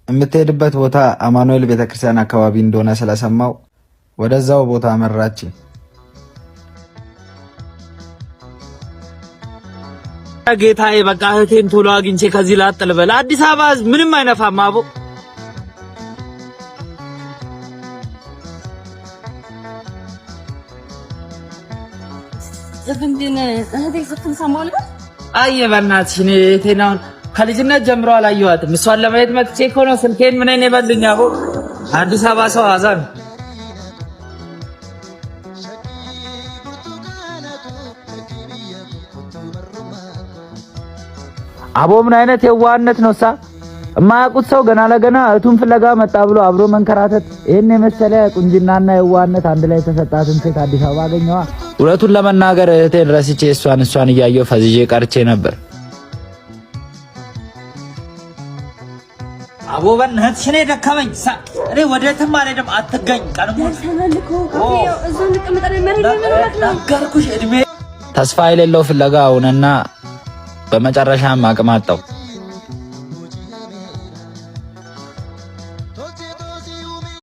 የምትሄድበት ቦታ አማኑኤል ቤተክርስቲያን አካባቢ እንደሆነ ስለሰማው ወደዛው ቦታ መራች። ጌታዬ በቃ እህቴን ቶሎ አግኝቼ ከዚህ ላጥል በል። አዲስ አበባ ምንም አይነፋም አቦ። ዘፈንድን እህቴ ስትሰማው አየ በእናትሽ እኔ እህቴን አሁን ከልጅነት ጀምሮ አላየኋትም። እሷን ለማየት መጥቼ እኮ ነው ስልኬን ምን አይነ በልኝ አቦ። አዲስ አበባ ሰው አዛን አቦ ምን አይነት የዋህነት ነው ሳ የማያውቁት ሰው ገና ለገና እቱን ፍለጋ መጣ ብሎ አብሮ መንከራተት። ይሄን የመሰለ ቁንጅናና የዋህነት አንድ ላይ ተሰጣትን ሴት አዲስ አበባ አገኘዋ። ሁለቱን ለመናገር እህቴን ረስቼ እሷን እያየሁ ፈዝዤ ቀርቼ ነበር። አቦ በእናትሽ እኔ ደከመኝ። እኔ ወደትም አልሄድም አትገኝ። ቀድሞ ተስፋ የሌለው ፍለጋ ሆነና በመጨረሻም አቅም አጣው።